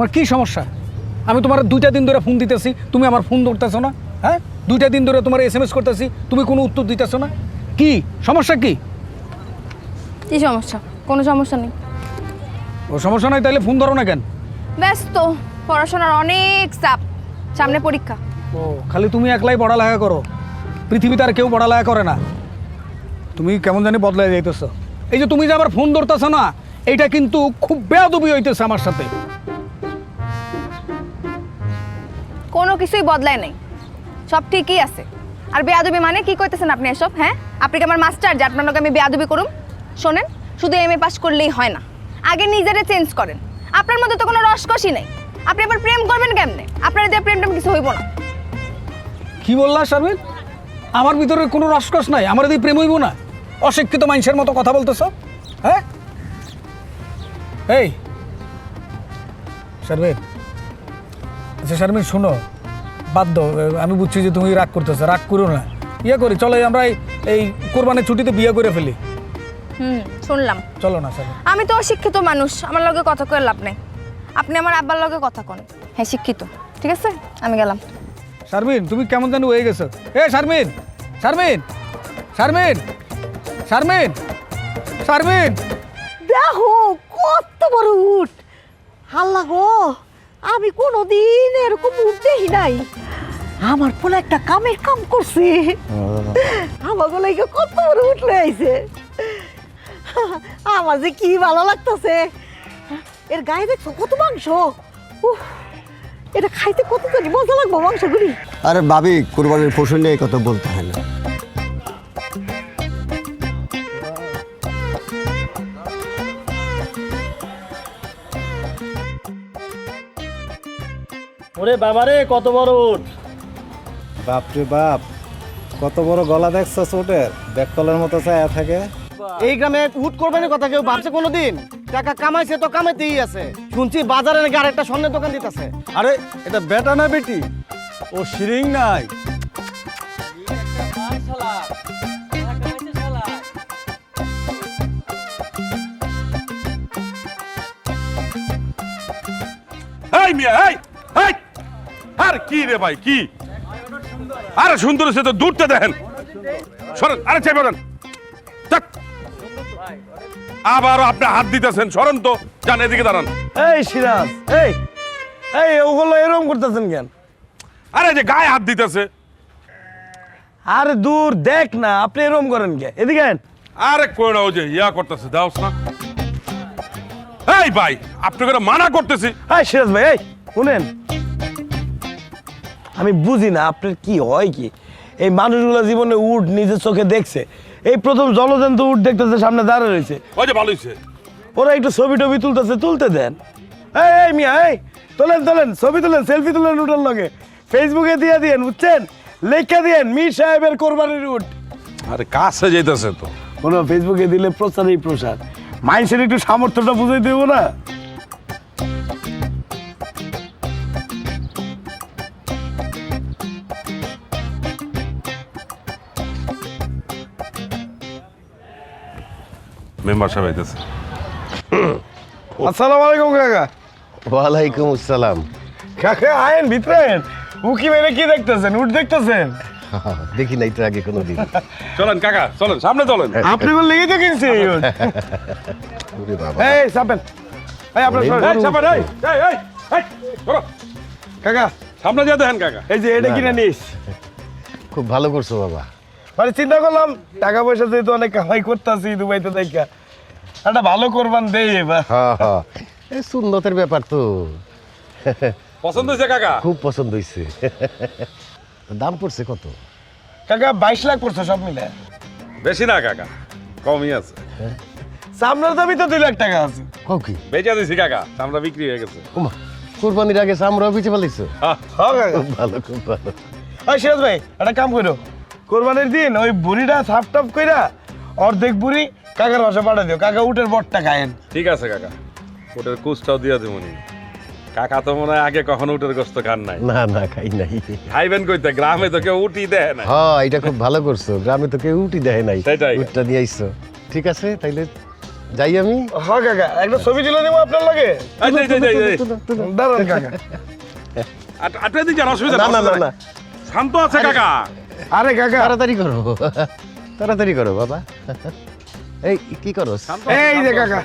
তোমার কি সমস্যা? আমি তোমার 2টা দিন ধরে ফোন দিতেছি, তুমি আমার ফোন ধরতেছো না। হ্যাঁ, 2টা দিন ধরে তোমার SMS করতেছি, তুমি কোনো উত্তর দিতেছো না। কি সমস্যা? কি কি সমস্যা? কোনো সমস্যা নেই। ও সমস্যা নাই তাহলে ফোন ধরো না কেন? ব্যস্ত, পড়াশোনার অনেক চাপ, সামনে পরীক্ষা। ও খালি তুমি একলাই পড়ালেখা করো, পৃথিবীতে আর কেউ পড়ালেখা করে না। তুমি কেমন জানি বদলাই যাইতেছো। এই যে তুমি যে আমার ফোন ধরতেছো না, এইটা কিন্তু খুব বেয়াদবি হইতেছে আমার সাথে। কোনো কিছুই বদলায় নাই, সব ঠিকই আছে। আর বেয়াদবি মানে কি কইতেছেন আপনি এসব? হ্যাঁ, আপনি কি আমার মাস্টার যে আপনার লগে আমি বেয়াদবি করুম? শোনেন, শুধু MA পাস করলেই হয় না, আগে নিজেরে চেঞ্জ করেন। আপনার মধ্যে তো কোনো রসকসই নেই, আপনি আবার প্রেম করবেন কেমনে? আপনার দিয়ে প্রেম টেম কিছু হইব না। কি বললা শারমিন? আমার ভিতরে কোনো রসকস নাই, আমার এদিকে প্রেম হইব না? অশিক্ষিত মানুষের মতো কথা বলতেছো। হ্যাঁ এই শারমিন, আচ্ছা শারমিন শোনো, বাদ দাও। আমি বুঝছি যে তুমি রাগ করতেছো, রাগ করো না। ইয়ে করি, চলো আমরা এই কোরবানির ছুটিতে বিয়ে করে ফেলি। শুনলাম। চলো না শারমিন। আমি তো অশিক্ষিত মানুষ, আমার লগে কথা কয়ে লাভ নেই। আপনি আমার আব্বার লগে কথা কন, হ্যাঁ শিক্ষিত। ঠিক আছে, আমি গেলাম। শারমিন তুমি কেমন জানি হয়ে গেছো। এ শারমিন, শারমিন, শারমিন, শারমিন, শারমিন। দেখো কত বড় উট! হাল্লা গো, আমি কোনোদিন এরকম উট দেখি নাই। আমার পোলা একটা কামের কাম করছে। আমার গোলাইকে কত বড় উট লয়ে আইছে। আমার যে কি ভালো লাগতেছে। এর গায়ে দেখছো কত মাংস। উফ, এটা খাইতে কত জানি মজা লাগবো মাংসগুলি। আরে ভাবি, কুরবানির পশু নিয়ে কথা বলতে হয় না। ওরে বাবারে, কত বড় উট! বাপরে বাপ, কত বড় গলা দেখছো উটের, ব্যাককলের মতো ছায়া থাকে। এই গ্রামে উট কোরবানির কথা কেউ ভাবছে কোনোদিন? টাকা কামাইছে তো কামাইতেই আছে। শুনছি বাজারে নাকি আরেকটা স্বর্ণের দোকান দিতেছে। আরে এটা বেটা না বেটি? ও শিরিং নাই। এই মিয়া, এই এই আর কি রে ভাই, কি? আরে সুন্দর সে তো দূরতে দেখেন। সরেন, আরে চাই বলেন। আবারও আপনি হাত দিতেছেন, সরেন তো, যান এদিকে দাঁড়ান। এই সিরাজ, এই এই ওগুলো এরকম করতেছেন কেন? আরে যে গায়ে হাত দিতেছে। আরে দূর দেখ না, আপনি এরকম করেন কে? এদিকে আন। আরে কই না, ও যে ইয়া করতেছে, দাওস না। এই ভাই, আপনাকে মানা করতেছি। এই সিরাজ ভাই, এই শুনেন, আমি বুঝি না আপনার কি হয় কি। এই মানুষগুলো জীবনে উট নিজের চোখে দেখছে, এই প্রথম জলজন্ত উট দেখতেছে, সামনে দাঁড়িয়ে রয়েছে। ওই যে ভালো হইছে। ওরা একটু ছবি টবি তুলতেছে, তুলতে দেন। এই এই মিয়া, এই তোলেন তোলেন, ছবি তুলেন, সেলফি তুলেন উটের লগে, ফেসবুকে দিয়ে দিয়েন, বুঝছেন? লেখা দিয়েন মীর সাহেবের কোরবানির উট। আরে কাছে যাইতেছে তো। কোনো ফেসবুকে দিলে প্রচারই প্রসার। মানুষের একটু সামর্থ্যটা বুঝাই দেবো না? মেম্বার সাহেব আইতেছে। আসসালামু আলাইকুম কাকা। ওয়ালাইকুম আসসালাম। কাকা আয়েন ভিতরে আয়েন। উকি মেরে কি দেখতেছেন? উট দেখতেছেন? দেখি নাই তো আগে কোনোদিন। চলেন কাকা, চলেন, সামনে চলেন। আপনি বল লেগে তো কিনছে এই উট। ওরে বাবা, এই সাবেন, এই আপনার এই সামনে, এই এই এই এই ধরো। কাকা, সামনে যা দেখেন কাকা। এই যে এটা কিনে নিস। খুব ভালো করছো বাবা। মানে চিন্তা করলাম টাকা পয়সা যেহেতু অনেক কামাই করতেছি দুবাইতে দেখা, একটা ভালো কোরবান দেই এবার। হ্যাঁ হ্যাঁ, এই সুন্নতের ব্যাপার তো। পছন্দ হয়েছে কাকা? খুব পছন্দ হয়েছে। দাম পড়ছে কত? কাকা 22 লাখ পড়ছে সব মিলে। বেশি না কাকা, কমই আছে। সামনের দামই তো 2 লাখ টাকা আছে। কও কি? বেচা দিছি কাকা, চামড়া বিক্রি হয়ে গেছে। ওমা, কোরবানির আগে চামড়া পিছে পালাইছো? হ্যাঁ। হ্যাঁ কাকা। খুব ভালো, খুব ভালো। ওই সিরাজ ভাই, একটা কাম করো, কোরবানির দিন ওই বুড়িটা সাফ টাফ কইরা অর্ধেক বুড়ি কাকার বাসা পাঠা দিও। কাকা উটের বটটা খায়েন। ঠিক আছে কাকা, ওটার কুচটাও দিয়া দেবনি। কাকা তো মনে হয় আগে কখনো উটের গোস্ত খান নাই। না না, খাই নাই। খাইবেন কইতে, গ্রামে তো কেউ উঠি দেয় না। হ্যাঁ, এটা খুব ভালো করছো। গ্রামে তো কেউ উটি দেয় নাই, সেটাই। উটটা নিয়ে আইছো। ঠিক আছে, তাইলে যাই আমি। হ্যাঁ কাকা একটা ছবি তুলে দেবো আপনার লাগে। এই যে, এই যে, এই যে। দাঁড়ান কাকা। আটকে দিন, অসুবিধা না, নেই, না, অসুবিধা না, নেই। শান্ত আছে কাকা। আরে কাকা তাড়াতাড়ি করো, তাড়াতাড়ি করো বাবা। এই কি করো? এই যে কাকা